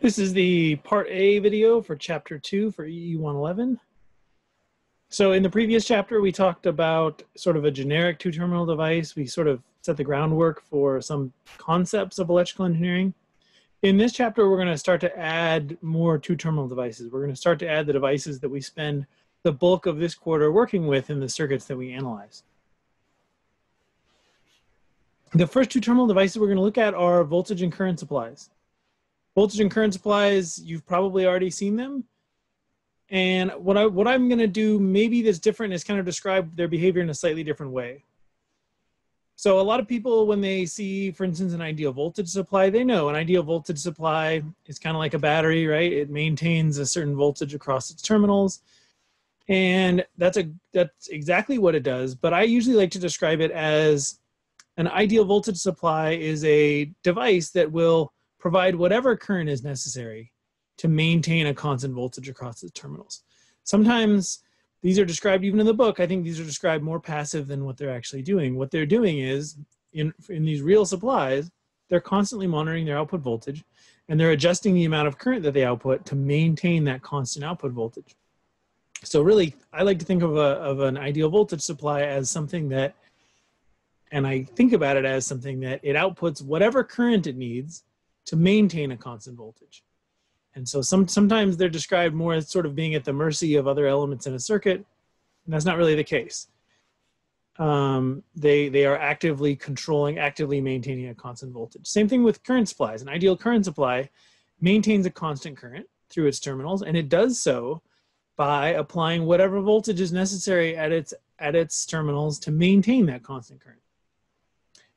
This is the Part A video for Chapter 2 for EE 111. So in the previous chapter, we talked about sort of a generic two-terminal device. We sort of set the groundwork for some concepts of electrical engineering. In this chapter, we're going to start to add more two-terminal devices. We're going to start to add the devices that we spend the bulk of this quarter working with in the circuits that we analyze. The first two-terminal devices we're going to look at are voltage and current supplies. Voltage and current supplies, you've probably already seen them. And what I'm going to do, maybe that's different, is kind of describe their behavior in a slightly different way. So a lot of people, when they see, for instance, an ideal voltage supply, they know an ideal voltage supply is kind of like a battery, right? It maintains a certain voltage across its terminals. And that's exactly what it does. But I usually like to describe it as an ideal voltage supply is a device that will provide whatever current is necessary to maintain a constant voltage across the terminals. Sometimes these are described, even in the book, I think these are described more passive than what they're actually doing. What they're doing is, in these real supplies, they're constantly monitoring their output voltage, and they're adjusting the amount of current that they output to maintain that constant output voltage. So really, I like to think of an ideal voltage supply as something that, and I think about it as something that it outputs whatever current it needs to maintain a constant voltage. And so sometimes they're described more as sort of being at the mercy of other elements in a circuit, and that's not really the case. They are actively controlling, actively maintaining a constant voltage. Same thing with current supplies. An ideal current supply maintains a constant current through its terminals, and it does so by applying whatever voltage is necessary at its terminals to maintain that constant current.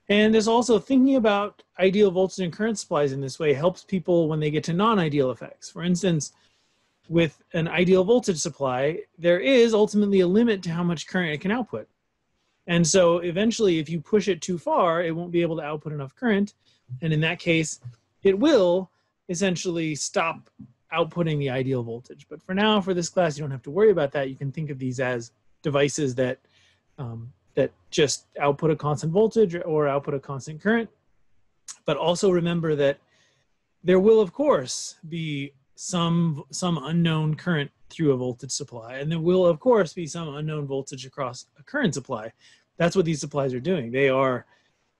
And there's also thinking about ideal voltage and current supplies in this way helps people when they get to non-ideal effects. For instance, with an ideal voltage supply, there is ultimately a limit to how much current it can output. And so eventually, if you push it too far, it won't be able to output enough current. And in that case, it will essentially stop outputting the ideal voltage. But for now, for this class, you don't have to worry about that. You can think of these as devices that that just output a constant voltage or output a constant current. But also remember that there will, of course, be some unknown current through a voltage supply, and there will, of course, be some unknown voltage across a current supply. That's what these supplies are doing. They are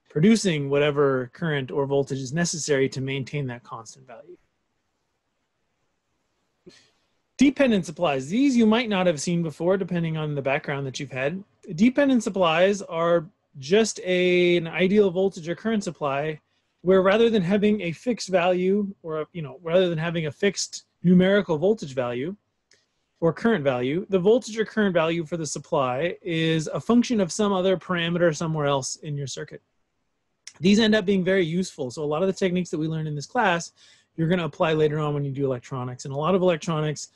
producing whatever current or voltage is necessary to maintain that constant value. Dependent supplies. These you might not have seen before, depending on the background that you've had. Dependent supplies are just an ideal voltage or current supply where rather than having a fixed value or, rather than having a fixed numerical voltage value or current value, the voltage or current value for the supply is a function of some other parameter somewhere else in your circuit. These end up being very useful. So a lot of the techniques that we learn in this class, you're going to apply later on when you do electronics. And a lot of electronics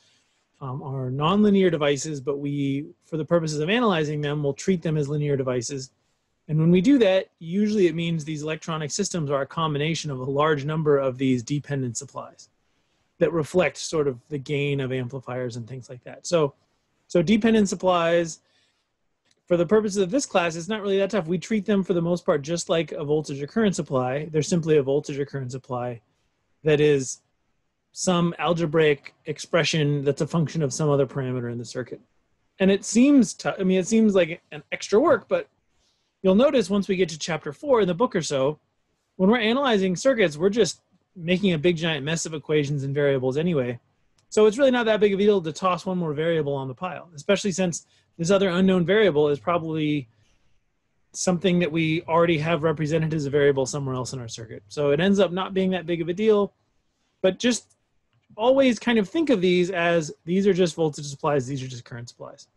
are nonlinear devices, but we, for the purposes of analyzing them, will treat them as linear devices. And when we do that, usually it means these electronic systems are a combination of a large number of these dependent supplies that reflect sort of the gain of amplifiers and things like that. So dependent supplies, for the purposes of this class, it's not really that tough. We treat them for the most part just like a voltage or current supply. They're simply a voltage or current supply that is some algebraic expression that's a function of some other parameter in the circuit. And it seems it seems like an extra work, but you'll notice once we get to chapter 4 in the book or so, when we're analyzing circuits, we're just making a big giant mess of equations and variables anyway. So it's really not that big of a deal to toss one more variable on the pile, especially since this other unknown variable is probably something that we already have represented as a variable somewhere else in our circuit. So it ends up not being that big of a deal, but just always kind of think of these as these are just voltage supplies, these are just current supplies.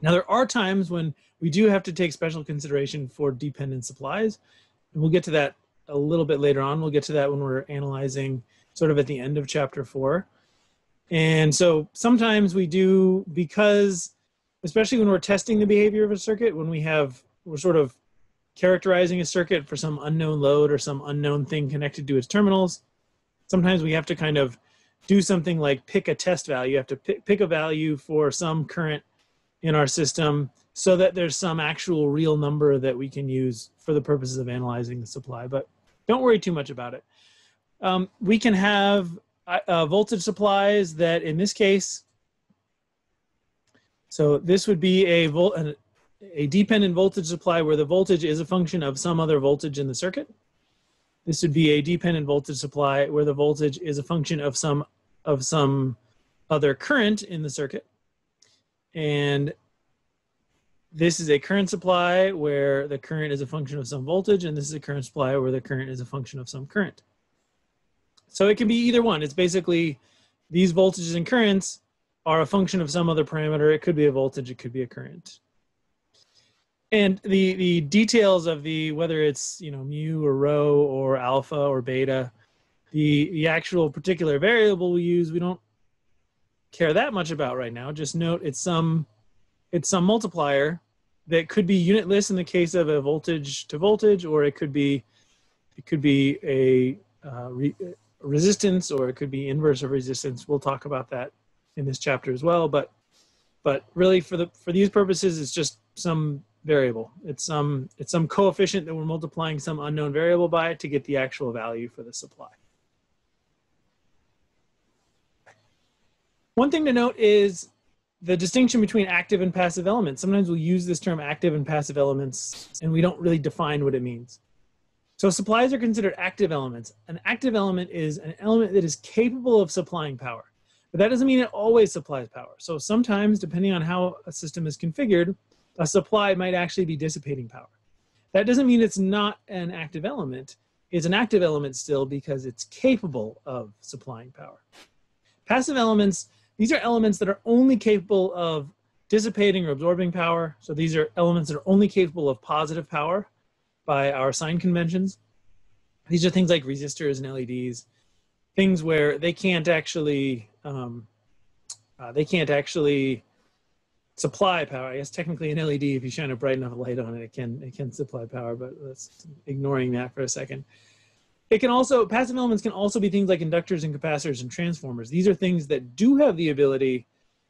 Now there are times when we do have to take special consideration for dependent supplies, and we'll get to that a little bit later on. We'll get to that when we're analyzing sort of at the end of chapter 4. And so sometimes we do, because especially when we're testing the behavior of a circuit, when we're sort of characterizing a circuit for some unknown load or some unknown thing connected to its terminals, sometimes we have to kind of do something like pick a test value. You have to pick a value for some current in our system so that there's some actual real number that we can use for the purposes of analyzing the supply. But don't worry too much about it. We can have voltage supplies that in this case, so this would be a dependent voltage supply where the voltage is a function of some other voltage in the circuit. This would be a dependent voltage supply where the voltage is a function of some other current in the circuit. And this is a current supply where the current is a function of some voltage, and this is a current supply where the current is a function of some current. So it can be either one. It's basically these voltages and currents are a function of some other parameter. It could be a voltage, it could be a current. And the details of whether it's mu or rho or alpha or beta, the actual particular variable we use, we don't care that much about right now. Just note it's some multiplier that could be unitless in the case of a voltage to voltage, or it could be a resistance, or it could be inverse of resistance. We'll talk about that in this chapter as well. But really for these purposes, it's just some variable. It's some coefficient that we're multiplying some unknown variable by to get the actual value for the supply. One thing to note is the distinction between active and passive elements. Sometimes we'll use this term active and passive elements, and we don't really define what it means. So supplies are considered active elements. An active element is an element that is capable of supplying power. But that doesn't mean it always supplies power. So sometimes, depending on how a system is configured, a supply might actually be dissipating power. That doesn't mean it's not an active element. It's an active element still because it's capable of supplying power. Passive elements, these are elements that are only capable of dissipating or absorbing power. So these are elements that are only capable of positive power by our sign conventions. These are things like resistors and LEDs, things where they can't actually supply power. I guess technically an LED, if you shine a bright enough light on it, it can supply power, but let's ignoring that for a second. Passive elements can also be things like inductors and capacitors and transformers. These are things that do have the ability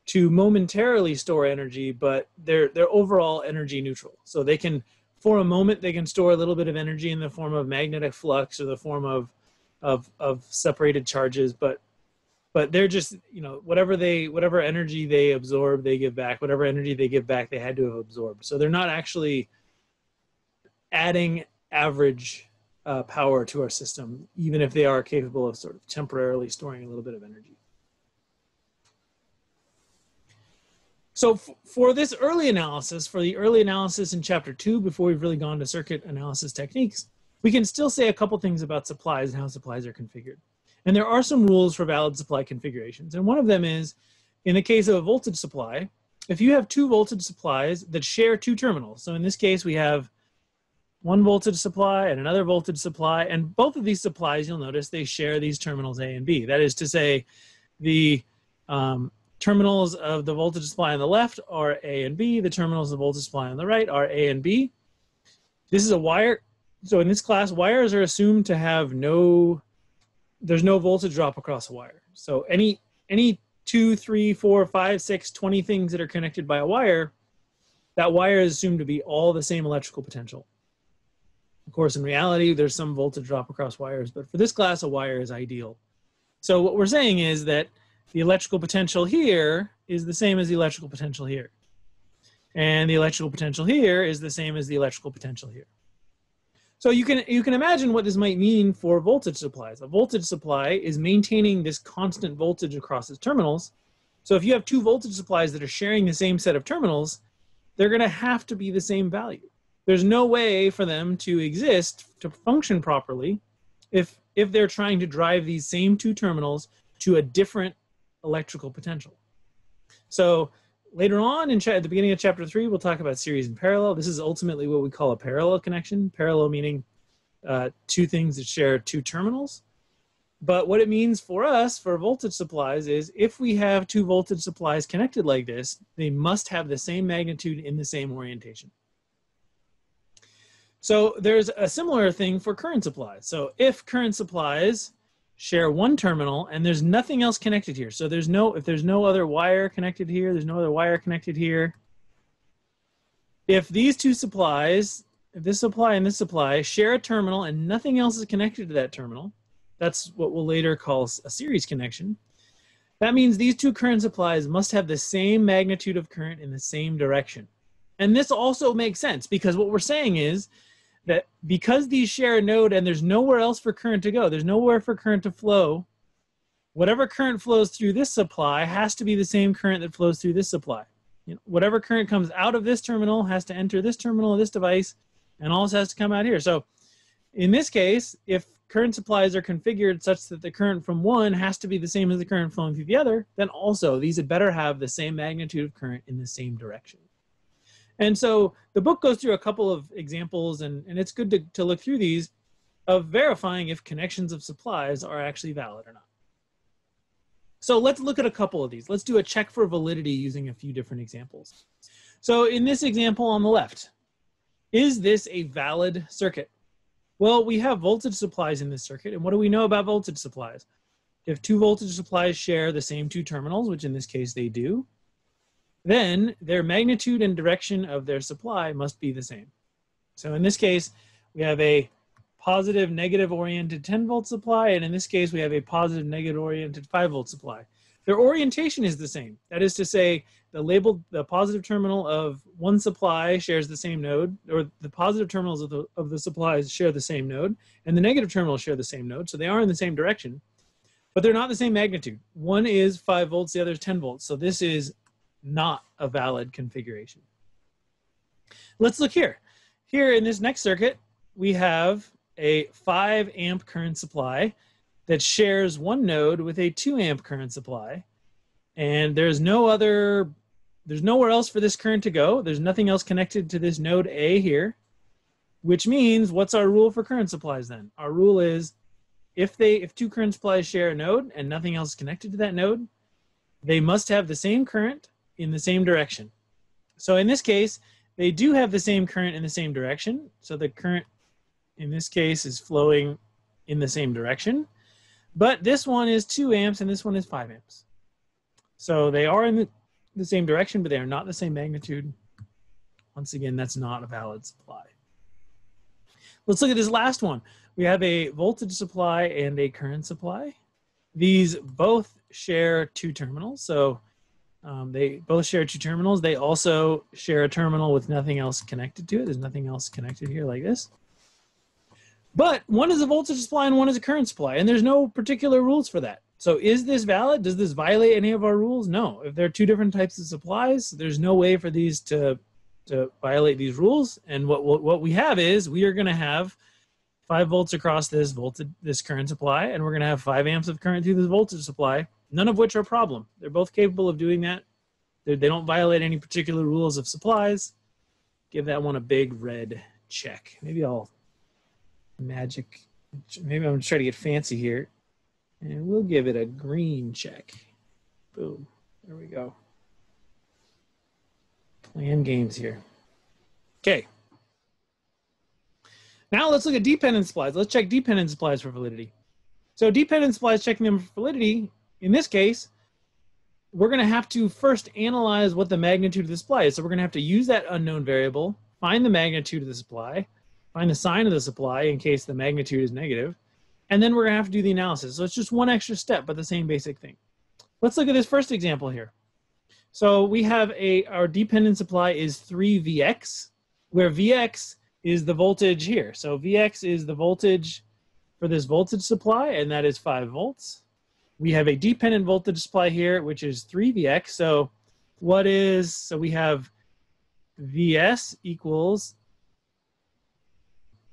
to momentarily store energy, but they're overall energy neutral. So they can, for a moment, they can store a little bit of energy in the form of magnetic flux or the form of separated charges, but they're just, whatever energy they absorb, they give back. Whatever energy they give back, they had to have absorbed. So they're not actually adding average power to our system, even if they are capable of sort of temporarily storing a little bit of energy. So for this early analysis, for the early analysis in chapter 2, before we've really gone to circuit analysis techniques, we can still say a couple things about supplies and how supplies are configured. And there are some rules for valid supply configurations. And one of them is, in the case of a voltage supply, if you have two voltage supplies that share two terminals, so in this case we have one voltage supply and another voltage supply, and both of these supplies, you'll notice, they share these terminals A and B. That is to say, the terminals of the voltage supply on the left are A and B, the terminals of the voltage supply on the right are A and B. This is a wire. So in this class, wires are assumed to have there's no voltage drop across a wire. So any 2, 3, 4, 5, 6, 20 things that are connected by a wire, that wire is assumed to be all the same electrical potential. Of course, in reality, there's some voltage drop across wires, but for this class, a wire is ideal. So what we're saying is that the electrical potential here is the same as the electrical potential here. And the electrical potential here is the same as the electrical potential here. So you can imagine what this might mean for voltage supplies. A voltage supply is maintaining this constant voltage across its terminals. So if you have two voltage supplies that are sharing the same set of terminals, they're going to have to be the same value. There's no way for them to exist, to function properly, if they're trying to drive these same two terminals to a different electrical potential. So later on, at the beginning of chapter 3, we'll talk about series and parallel. This is ultimately what we call a parallel connection. Parallel meaning two things that share two terminals. But what it means for us, for voltage supplies, is if we have two voltage supplies connected like this, they must have the same magnitude in the same orientation. So there's a similar thing for current supplies. So if current supplies share one terminal and there's nothing else connected here, so if there's no other wire connected here, there's no other wire connected here, if these two supplies, if this supply and this supply share a terminal and nothing else is connected to that terminal, That's what we'll later call a series connection. That means these two current supplies must have the same magnitude of current in the same direction. And this also makes sense because what we're saying is that because these share a node and there's nowhere else for current to go, there's nowhere for current to flow, whatever current flows through this supply has to be the same current that flows through this supply. You know, whatever current comes out of this terminal has to enter this terminal of this device, and all has to come out here. So in this case, if current supplies are configured such that the current from one has to be the same as the current flowing through the other, then also these had better have the same magnitude of current in the same direction. And so the book goes through a couple of examples, and it's good to look through these, of verifying if connections of supplies are actually valid or not. So let's look at a couple of these. Let's do a check for validity using a few different examples. So in this example on the left, is this a valid circuit? Well, we have voltage supplies in this circuit, and what do we know about voltage supplies? If two voltage supplies share the same two terminals, which in this case they do, then their magnitude and direction of their supply must be the same. So in this case, we have a positive negative oriented 10 volt supply, and in this case we have a positive negative oriented 5 volt supply. Their orientation is the same. That is to say, the positive terminal of one supply shares the same node, or the positive terminals of the supplies share the same node, and the negative terminals share the same node, so they are in the same direction, but they're not the same magnitude. One is 5 volts, the other is 10 volts, so this is not a valid configuration. Let's look here. Here in this next circuit, we have a 5 amp current supply that shares one node with a 2 amp current supply, and there's nowhere else for this current to go. There's nothing else connected to this node A here, which means what's our rule for current supplies then? Our rule is if two current supplies share a node and nothing else is connected to that node, they must have the same current in the same direction. So in this case, they do have the same current in the same direction. So the current in this case is flowing in the same direction, but this one is 2 amps and this one is 5 amps. So they are in the same direction, but they are not the same magnitude. Once again, that's not a valid supply. Let's look at this last one. We have a voltage supply and a current supply. These both share two terminals. So they both share two terminals. They also share a terminal with nothing else connected to it. There's nothing else connected here like this. But one is a voltage supply and one is a current supply, and there's no particular rules for that. So is this valid? Does this violate any of our rules? No. If there are two different types of supplies, there's no way for these to violate these rules. And what we have is we are going to have 5 volts across this current supply, and we're going to have 5 amps of current through this voltage supply, none of which are a problem. They're both capable of doing that. They don't violate any particular rules of supplies. Give that one a big red check. Maybe I'm going to try to get fancy here, and we'll give it a green check. Boom. There we go. Playing games here. Okay. Now let's look at dependent supplies. Let's check dependent supplies for validity. So dependent supplies, checking them for validity, in this case, we're going to have to first analyze what the magnitude of the supply is. So we're going to have to use that unknown variable, find the magnitude of the supply, find the sign of the supply in case the magnitude is negative, and then we're going to have to do the analysis. So it's just one extra step, but the same basic thing. Let's look at this first example here. So we have our dependent supply is 3Vx, where Vx is the voltage here. So Vx is the voltage for this voltage supply, and that is 5 volts. We have a dependent voltage supply here, which is 3Vx. So we have Vs equals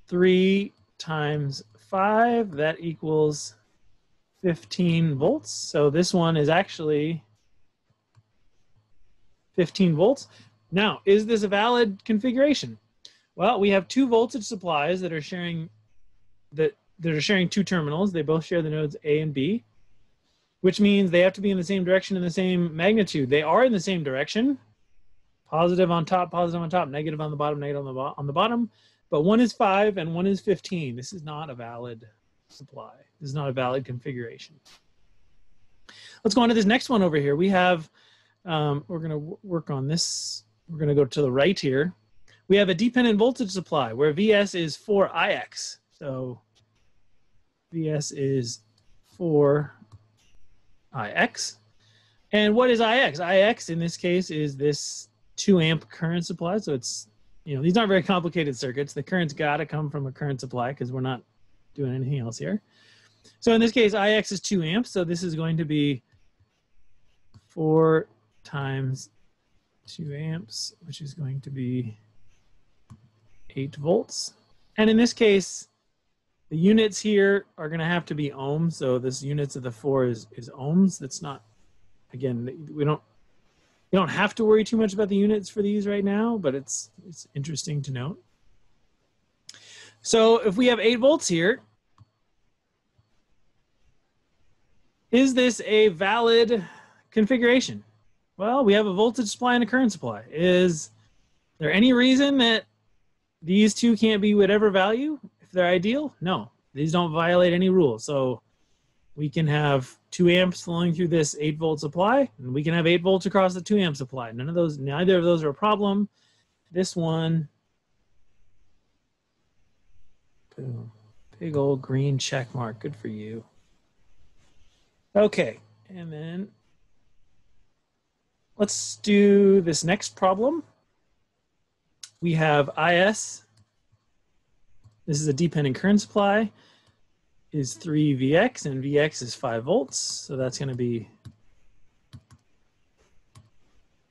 3 times 5. That equals 15 volts. So this one is actually 15 volts. Now, is this a valid configuration? Well, we have two voltage supplies that are sharing two terminals. They both share the nodes A and B, which means they have to be in the same direction and the same magnitude. They are in the same direction. Positive on top, negative on the bottom, negative on the bottom. But one is 5 and one is 15. This is not a valid supply. This is not a valid configuration. Let's go on to this next one over here. We have, we're going to work on this. We're going to go to the right here. We have a dependent voltage supply where Vs is 4Ix. So Vs is 4Ix. And what is Ix? Ix in this case is this 2 amp current supply. So it's, you know, these aren't very complicated circuits. The current's got to come from a current supply because we're not doing anything else here. So in this case, Ix is 2 amps. So this is going to be 4 times 2 amps, which is going to be 8 volts. And in this case, the units here are going to have to be ohms. So this units of the 4 is ohms. That's not, again, we don't have to worry too much about the units for these right now, but it's interesting to note. So if we have 8 volts here, is this a valid configuration? Well, we have a voltage supply and a current supply. Is there any reason that these two can't be whatever value if they're ideal? No, these don't violate any rules. So we can have 2 amps flowing through this 8 volt supply, and we can have 8 volts across the 2 amp supply. Neither of those are a problem. This one, boom, big old green check mark. Good for you. Okay, and then let's do this next problem. We have IS. This is a dependent current supply. Is 3 Vx, and Vx is 5 volts. So that's going to be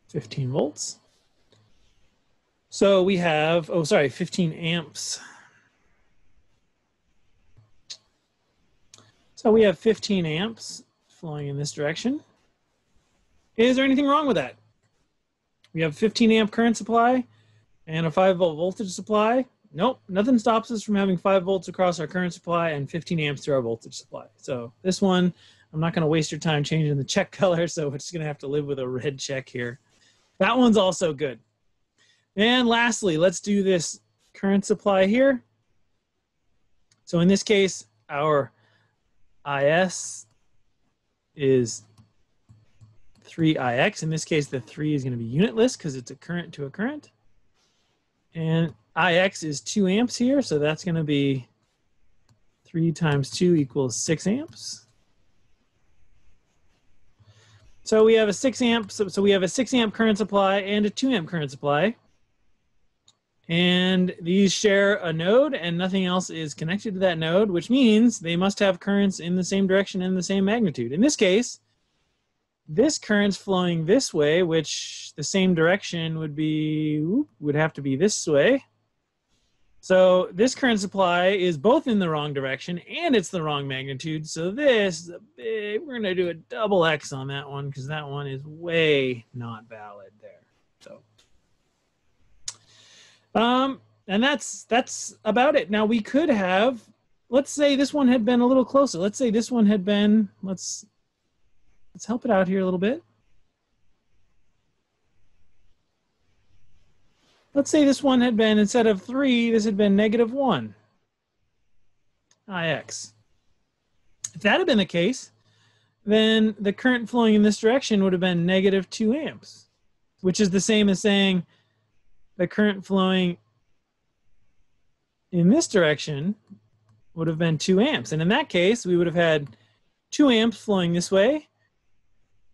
15 volts. So we have, 15 amps. So we have 15 amps flowing in this direction. Is there anything wrong with that? We have 15 amp current supply and a 5 volt voltage supply. Nope, nothing stops us from having 5 volts across our current supply and 15 amps through our voltage supply. So this one, I'm not going to waste your time changing the check color, so we're just going to have to live with a red check here. That one's also good. And lastly, let's do this current supply here. So in this case, our IS is 3Ix. In this case, the 3 is going to be unitless because it's a current to a current. And Ix is 2 amps here, so that's going to be 3 times 2 equals 6 amps. So we have a 6 amp. So we have a 6 amp current supply and a 2 amp current supply. And these share a node, and nothing else is connected to that node, which means they must have currents in the same direction and the same magnitude. In this case, this current's flowing this way, which the same direction would have to be this way. So this current supply is both in the wrong direction and it's the wrong magnitude. So this is a big, we're going to do a double X on that one because that one is way not valid there. So, and that's about it. Now we could have, let's say this one had been a little closer. Let's say this one had been, let's help it out here a little bit. Let's say this one had been, instead of 3, this had been -1 Ix. If that had been the case, then the current flowing in this direction would have been -2 amps, which is the same as saying the current flowing in this direction would have been 2 amps. And in that case, we would have had 2 amps flowing this way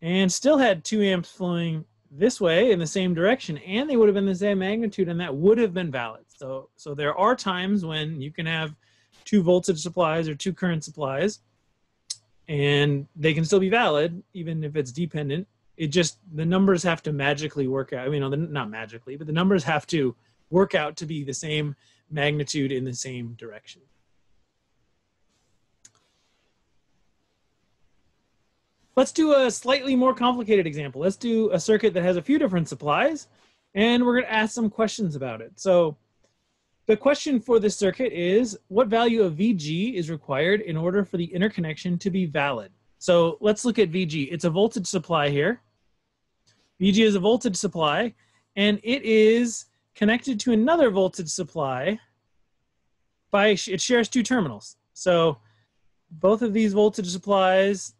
and still had 2 amps flowing this way in the same direction, and they would have been the same magnitude, and that would have been valid. So there are times when you can have 2 voltage supplies or 2 current supplies, and they can still be valid, even if it's dependent. It just, the numbers have to magically work out. I mean, not magically, but the numbers have to work out to be the same magnitude in the same direction. Let's do a slightly more complicated example. Let's do a circuit that has a few different supplies, and we're going to ask some questions about it. So the question for this circuit is, what value of VG is required in order for the interconnection to be valid? So let's look at VG. It's a voltage supply here. VG is a voltage supply, and it is connected to another voltage supply it shares 2 terminals. So both of these voltage supplies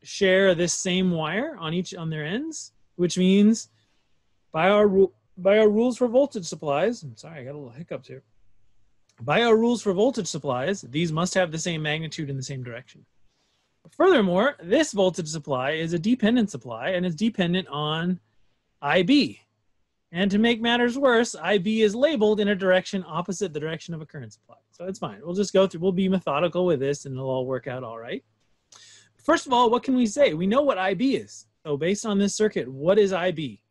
share this same wire on their ends, which means by our rules for voltage supplies, I'm sorry, I got a little hiccups here. By our rules for voltage supplies, these must have the same magnitude in the same direction. Furthermore, this voltage supply is a dependent supply and is dependent on IB. And to make matters worse, IB is labeled in a direction opposite the direction of a current supply. So it's fine. We'll just go through, we'll be methodical with this and it'll all work out all right. First of all, what can we say? We know what IB is. So based on this circuit, what is IB?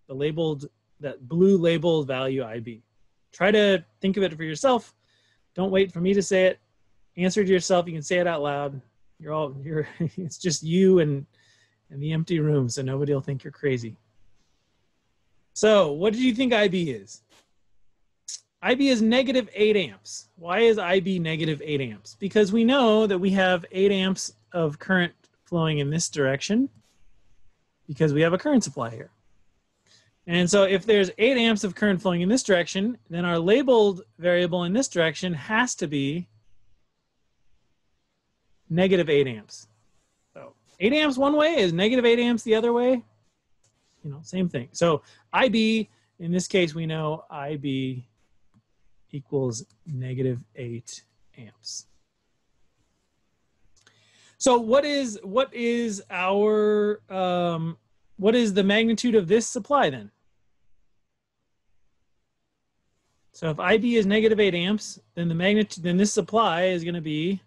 The labeled, that blue labeled value IB. Try to think of it for yourself. Don't wait for me to say it. Answer to yourself. You can say it out loud. It's just you and the empty room, so nobody will think you're crazy. So what do you think IB is? IB is negative 8 amps. Why is IB negative 8 amps? Because we know that we have 8 amps of current flowing in this direction because we have a current supply here. And so if there's 8 amps of current flowing in this direction, then our labeled variable in this direction has to be negative 8 amps. So 8 amps one way is negative 8 amps the other way. You know, same thing. So IB, in this case, we know IB equals negative 8 amps. So what is the magnitude of this supply then? So if IB is negative 8 amps, then the magnitude, then this supply is going to be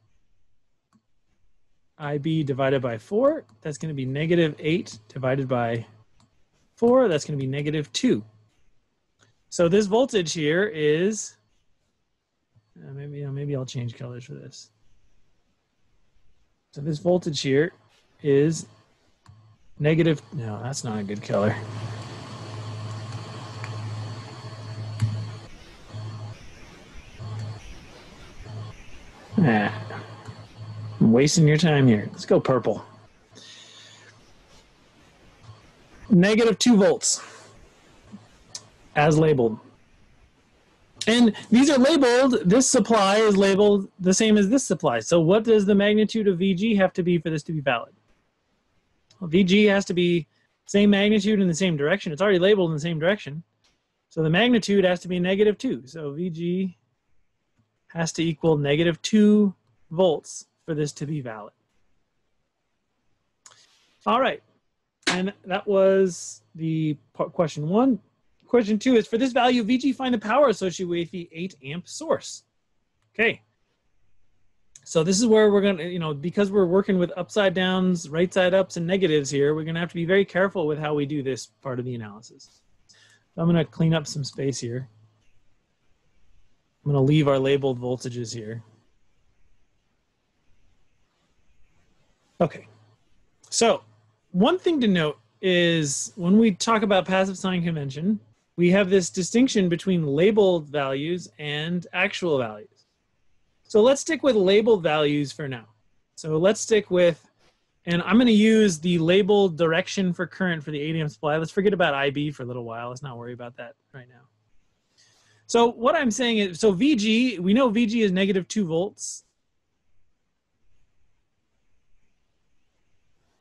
IB divided by 4. That's going to be negative 8 divided by 4. That's going to be negative 2. So this voltage here is, maybe I'll change colors for this. So this voltage here is negative, no, that's not a good color. I'm wasting your time here. Let's go purple. Negative 2 volts as labeled. And these are labeled, this supply is labeled the same as this supply. So what does the magnitude of VG have to be for this to be valid? Well, VG has to be same magnitude in the same direction. It's already labeled in the same direction. So the magnitude has to be negative 2. So VG has to equal negative 2 volts for this to be valid. All right. And that was the question 1. Question 2 is, for this value of VG, find the power associated with the 8 amp source. Okay. So this is where we're going to, because we're working with upside downs, right side ups, and negatives here, we're going to have to be very careful with how we do this part of the analysis. So I'm going to clean up some space here. I'm going to leave our labeled voltages here. Okay. So one thing to note is when we talk about passive sign convention, we have this distinction between labeled values and actual values. So let's stick with labeled values for now. So let's stick with, and I'm going to use the labeled direction for current for the 8 amp supply. Let's forget about IB for a little while. Let's not worry about that right now. So what I'm saying is, so VG, we know VG is negative 2 volts.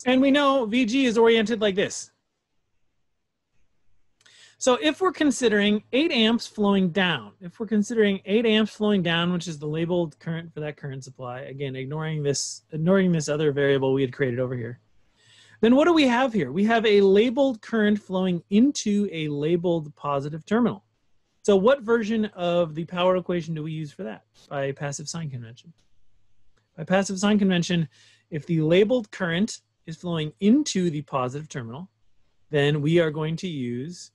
And we know VG is oriented like this. So if we're considering 8 amps flowing down, which is the labeled current for that current supply, again, ignoring this other variable we had created over here, then what do we have here? We have a labeled current flowing into a labeled positive terminal. So what version of the power equation do we use for that? By passive sign convention. By passive sign convention, if the labeled current is flowing into the positive terminal, then we are going to use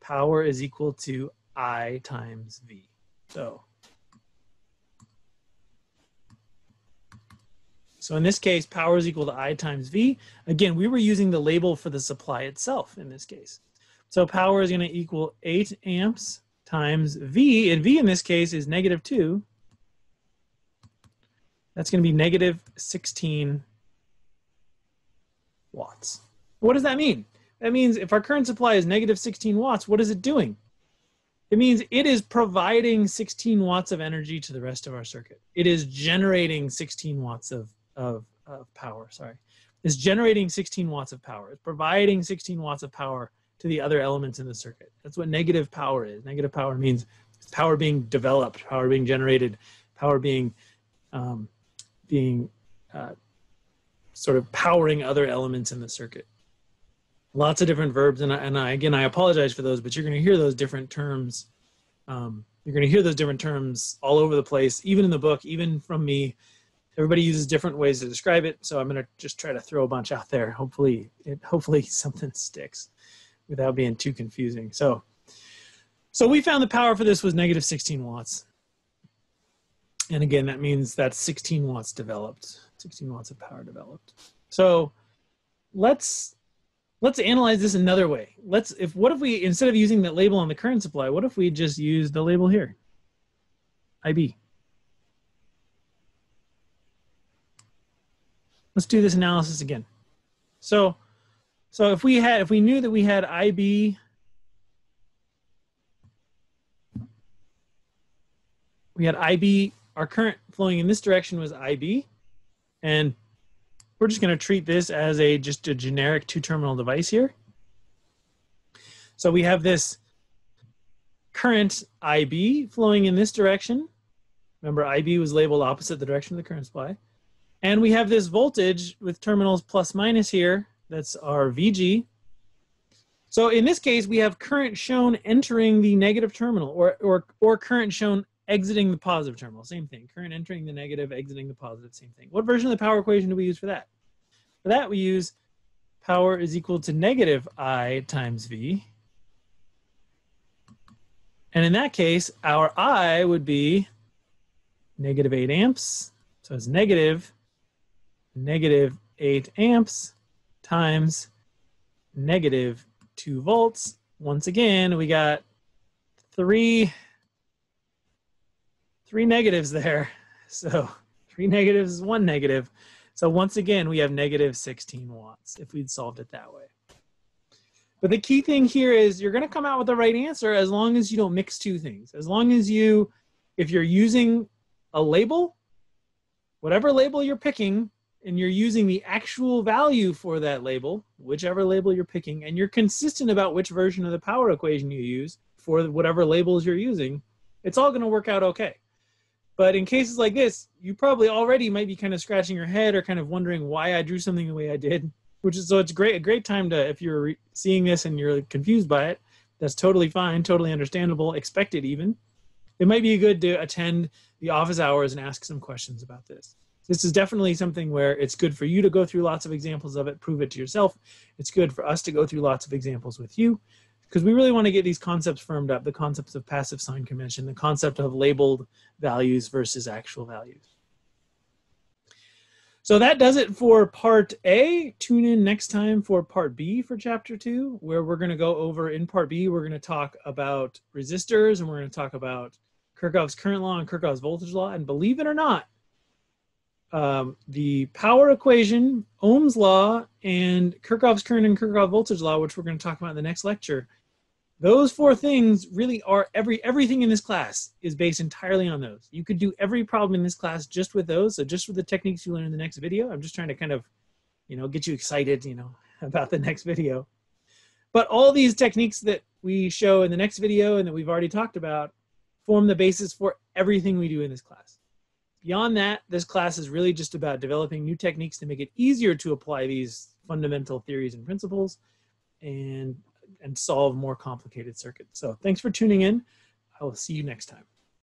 power is equal to I times V. So in this case, power is equal to I times V. Again, we were using the label for the supply itself in this case. So power is going to equal 8 amps times V, and V in this case is negative 2. That's going to be negative 16 watts. What does that mean? That means if our current supply is negative 16 watts, what is it doing? It means it is providing 16 watts of energy to the rest of our circuit. It is generating 16 watts of power, sorry. It's generating 16 watts of power. It's providing 16 watts of power to the other elements in the circuit. That's what negative power is. Negative power means power being developed, power being generated, power being sort of powering other elements in the circuit. Lots of different verbs, and again, I apologize for those, but you're going to hear those different terms. You're going to hear those different terms all over the place, even in the book, even from me. Everybody uses different ways to describe it, so I'm going to just try to throw a bunch out there. Hopefully something sticks without being too confusing. So we found the power for this was negative 16 watts. And again, that means that's 16 watts developed, 16 watts of power developed. So let's analyze this another way. What if we, instead of using that label on the current supply, what if we just use the label here, IB? Let's do this analysis again. So if we knew that we had IB, our current flowing in this direction was IB, and we're just going to treat this as just a generic two-terminal device here. So we have this current IB flowing in this direction. Remember, IB was labeled opposite the direction of the current supply. And we have this voltage with terminals plus minus here. That's our VG. So in this case, we have current shown entering the negative terminal, or current shown exiting the positive terminal. Same thing. Current entering the negative, exiting the positive. Same thing. What version of the power equation do we use for that? For that, we use power is equal to negative I times V. And in that case, our I would be negative 8 amps. So it's negative 8 amps times negative 2 volts. Once again, we got three negatives there. So 3 negatives is 1 negative. So once again, we have negative 16 watts if we'd solved it that way. But the key thing here is you're going to come out with the right answer as long as you don't mix two things. As long as if you're using a label, whatever label you're picking, and you're using the actual value for that label, whichever label you're picking, and you're consistent about which version of the power equation you use for whatever labels you're using, it's all going to work out okay. But in cases like this, you probably already might be kind of scratching your head or kind of wondering why I drew something the way I did, so it's a great time to, if you're seeing this and you're confused by it, that's totally fine, totally understandable, expected even. It might be good to attend the office hours and ask some questions about this. This is definitely something where it's good for you to go through lots of examples of it, prove it to yourself. It's good for us to go through lots of examples with you, because we really want to get these concepts firmed up, the concepts of passive sign convention, the concept of labeled values versus actual values. So that does it for part A. Tune in next time for part B for chapter 2, where we're going to go over, in part B, we're going to talk about resistors, and we're going to talk about Kirchhoff's current law and Kirchhoff's voltage law. And believe it or not, the power equation, Ohm's law, and Kirchhoff's current and Kirchhoff's voltage law, which we're going to talk about in the next lecture, those 4 things really are everything in this class is based entirely on those. You could do every problem in this class just with those. So just with the techniques you learn in the next video. I'm just trying to kind of, get you excited, about the next video. But all these techniques that we show in the next video and that we've already talked about form the basis for everything we do in this class. Beyond that, this class is really just about developing new techniques to make it easier to apply these fundamental theories and principles and solve more complicated circuits. So thanks for tuning in. I will see you next time.